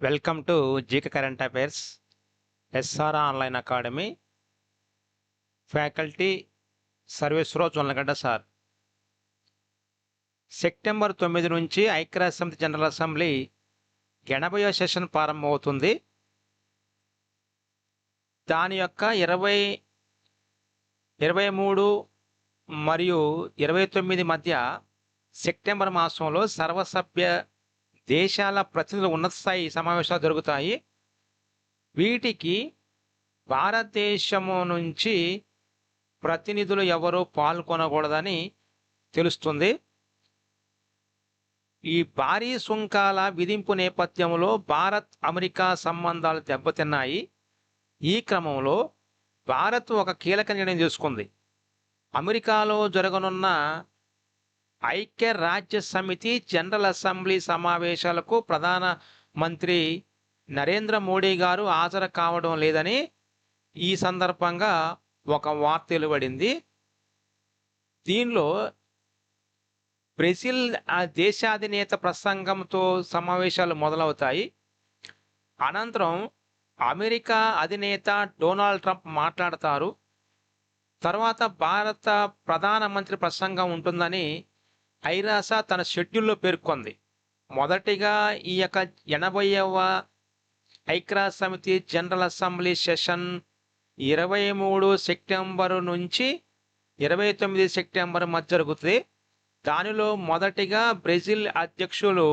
Welcome to GK current affairs SR online academy faculty Sarveswararao Jonnalagadda sir. September 9 నుంచి ఐక్యరాజ్యసమితి general assembly 80వ session ప్రారంభమవుతుంది. దాని యొక్క 23 మరియు 29 మధ్య సెప్టెంబర్ మాసంలో సర్వసభ్య దేశాల ప్రతినిధుల ఉన్నత స్థాయి సమావేశాలు జరుగుతాయి. వీటికి భారతదేశము నుంచి ప్రతినిధులు ఎవరూ పాల్గొనకూడదని తెలుస్తుంది. ఈ భారీ సుంకాల విధింపు నేపథ్యంలో భారత్ అమెరికా సంబంధాలు దెబ్బతిన్నాయి. ఈ క్రమంలో భారత్ ఒక కీలక నిర్ణయం తీసుకుంది. అమెరికాలో జరగనున్న ఐక్యరాజ్య సమితి జనరల్ అసెంబ్లీ సమావేశాలకు ప్రధానమంత్రి నరేంద్ర మోడీ గారు హాజరు కావడం లేదని ఈ సందర్భంగా ఒక వార్త వెలువడింది. దీనిలో బ్రెజిల్ దేశాధినేత ప్రసంగంతో సమావేశాలు మొదలవుతాయి. అనంతరం అమెరికా అధినేత డొనాల్డ్ ట్రంప్ మాట్లాడతారు. తర్వాత భారత ప్రధానమంత్రి ప్రసంగం ఉంటుందని ఐరాస తన షెడ్యూల్లో పేర్కొంది. మొదటిగా ఈ యొక్క 80వ ఐక్యరాజ్య సమితి జనరల్ అసెంబ్లీ సెషన్ 23 సెప్టెంబరు నుంచి 29 సెప్టెంబర్ మధ్య జరుగుతుంది. దానిలో మొదటిగా బ్రెజిల్ అధ్యక్షులు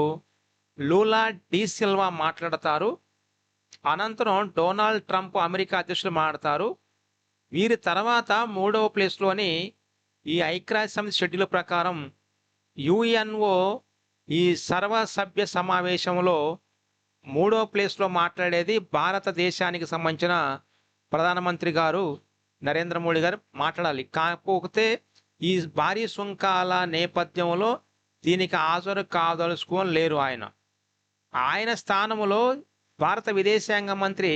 లూలా డి సిల్వా మాట్లాడతారు. అనంతరం డొనాల్డ్ ట్రంప్ అమెరికా అధ్యక్షులు మాట్లాడతారు. వీరి తర్వాత 3వ ప్లేస్లోని ఈ ఐక్యరాజ్య సమితి షెడ్యూల్ ప్రకారం యుఎన్ఓ ఈ సర్వసభ్య సమావేశంలో 3వ ప్లేస్లో మాట్లాడేది భారతదేశానికి సంబంధించిన ప్రధానమంత్రి గారు నరేంద్ర మోడీ గారు మాట్లాడాలి. కాకపోతే ఈ భారీ సుంకాల నేపథ్యంలో దీనికి హాజరు కాదలుచుకొని లేరు. ఆయన స్థానంలో భారత విదేశాంగ మంత్రి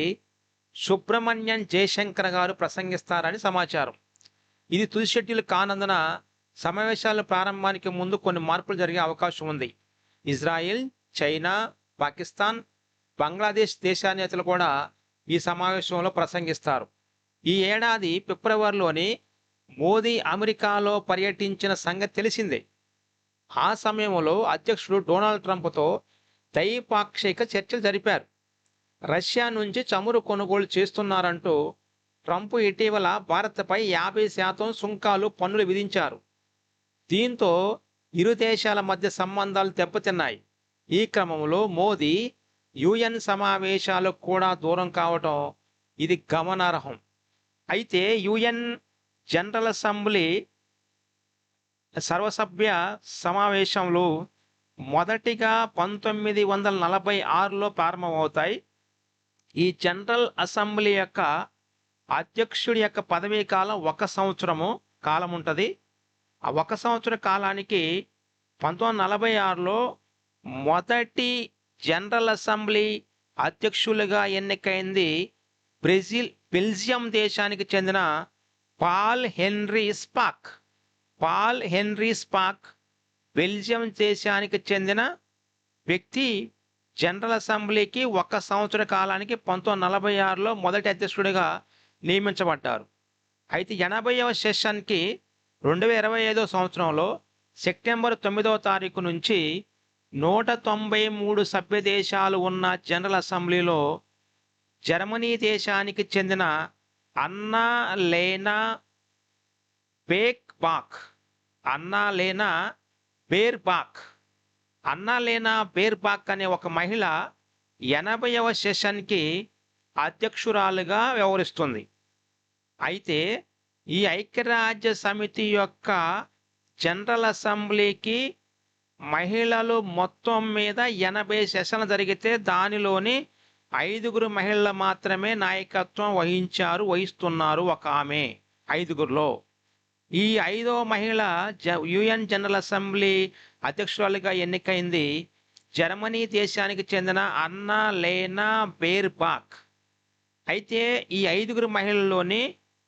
సుబ్రహ్మణ్యం జయశంకర్ గారు ప్రసంగిస్తారని సమాచారం. ఇది తుది షెడ్యూల్ కానందున సమావేశాల ప్రారంభానికి ముందు కొన్ని మార్పులు జరిగే అవకాశం ఉంది. ఇజ్రాయెల్, చైనా, పాకిస్తాన్, బంగ్లాదేశ్ దేశాధినేతలు కూడా ఈ సమావేశంలో ప్రసంగిస్తారు. ఈ ఏడాది ఫిబ్రవరిలోని మోదీ అమెరికాలో పర్యటించిన సంగతి తెలిసిందే. ఆ సమయంలో అధ్యక్షుడు డొనాల్డ్ ట్రంప్తో ద్వైపాక్షిక చర్చలు జరిపారు. రష్యా నుంచి చమురు కొనుగోలు చేస్తున్నారంటూ ట్రంప్ ఇటీవల భారత్పై 50% సుంకాలు పన్నులు విధించారు. దీంతో ఇరు దేశాల మధ్య సంబంధాలు దెబ్బతిన్నాయి. ఈ క్రమంలో మోదీ యుఎన్ సమావేశాలకు కూడా దూరం కావడం ఇది గమనార్హం. అయితే యుఎన్ జనరల్ అసెంబ్లీ సర్వసభ్య సమావేశంలో మొదటిగా 1946లో ప్రారంభమవుతాయి. ఈ జనరల్ అసెంబ్లీ యొక్క అధ్యక్షుడి యొక్క పదవీ కాలం 1 సంవత్సరము కాలం ఉంటుంది. ఆ 1 సంవత్సర కాలానికి 1946లో మొదటి జనరల్ అసెంబ్లీ అధ్యక్షులుగా ఎన్నికైంది బెల్జియం దేశానికి చెందిన పాల్ హెన్రీ స్పాక్. బెల్జియం దేశానికి చెందిన వ్యక్తి జనరల్ అసెంబ్లీకి 1 సంవత్సర కాలానికి 1946లో మొదటి అధ్యక్షుడిగా నియమించబడ్డారు. అయితే 80వ సెషన్కి 2025 సంవత్సరంలో సెప్టెంబర్ 9వ తారీఖు నుంచి 193 సభ్య దేశాలు ఉన్న జనరల్ అసెంబ్లీలో జర్మనీ దేశానికి చెందిన అన్నా లేనా బేర్బాక్ అనే ఒక మహిళ 80వ సెషన్కి అధ్యక్షురాలుగా వ్యవహరిస్తుంది. అయితే ఈ ఐక్యరాజ్య సమితి యొక్క జనరల్ అసెంబ్లీకి మహిళలు మొత్తం మీద 80 సెషన్లు జరిగితే దానిలోని 5 మహిళలు మాత్రమే నాయకత్వం వహిస్తున్నారు. ఒక ఆమె 5లో ఈ 5వ మహిళ యుఎన్ జనరల్ అసెంబ్లీ అధ్యక్షురాలుగా ఎన్నికైంది జర్మనీ దేశానికి చెందిన అన్నా లేనా బేర్బాక్. అయితే ఈ 5 మహిళల్లోని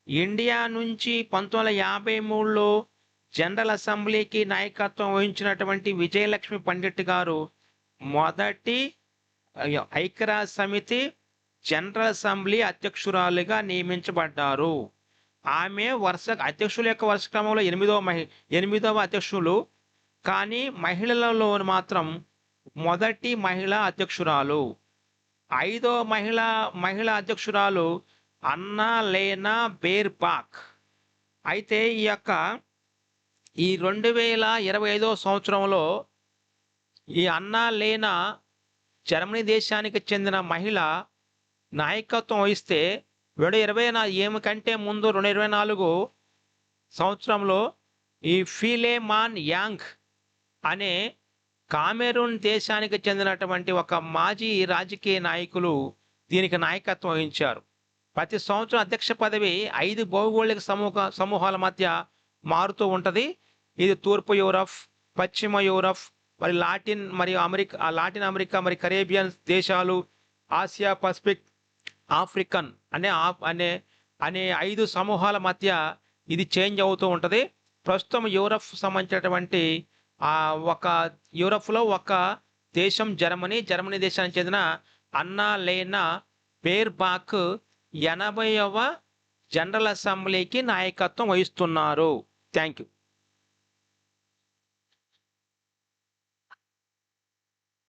ఇండియా నుంచి 1953లో జనరల్ అసెంబ్లీకి నాయకత్వం వహించినటువంటి విజయలక్ష్మి పండిట్ గారు మొదటి ఐక్యరాజ్య సమితి జనరల్ అసెంబ్లీ అధ్యక్షురాలిగా నియమించబడ్డారు. ఆమె అధ్యక్షుల యొక్క వరుస క్రమంలో ఎనిమిదవ అధ్యక్షులు, కానీ మహిళలలో మాత్రం మొదటి మహిళా అధ్యక్షురాలు. 5వ మహిళా అధ్యక్షురాలు అన్నా లేనా బేర్బాక్. అయితే ఈ 2025 సంవత్సరంలో ఈ అన్నా లేనా జర్మనీ దేశానికి చెందిన మహిళ నాయకత్వం వహిస్తే 2024 కంటే ముందు 2024 సంవత్సరంలో ఈ ఫీలేమాన్ యాంగ్ అనే కామెరూన్ దేశానికి చెందినటువంటి ఒక మాజీ రాజకీయ నాయకులు దీనికి నాయకత్వం వహించారు. ప్రతి సంవత్సరం అధ్యక్ష పదవి 5 భౌగోళిక సమూహాల మధ్య మారుతూ ఉంటుంది. ఇది తూర్పు యూరప్, పశ్చిమ యూరప్, మరి లాటిన్ అమెరికా, మరి కరేబియన్ దేశాలు, ఆసియా పసిఫిక్, ఆఫ్రికన్ అనే 5 సమూహాల మధ్య ఇది చేంజ్ అవుతూ ఉంటుంది. ప్రస్తుతం యూరప్ సంబంధించినటువంటి యూరప్లో ఒక దేశం జర్మనీ దేశానికి చెందిన అన్నా లేనా బేర్బాక్ 80వ జనరల్ అసెంబ్లీకి నాయకత్వం వహిస్తున్నారు. Thank you.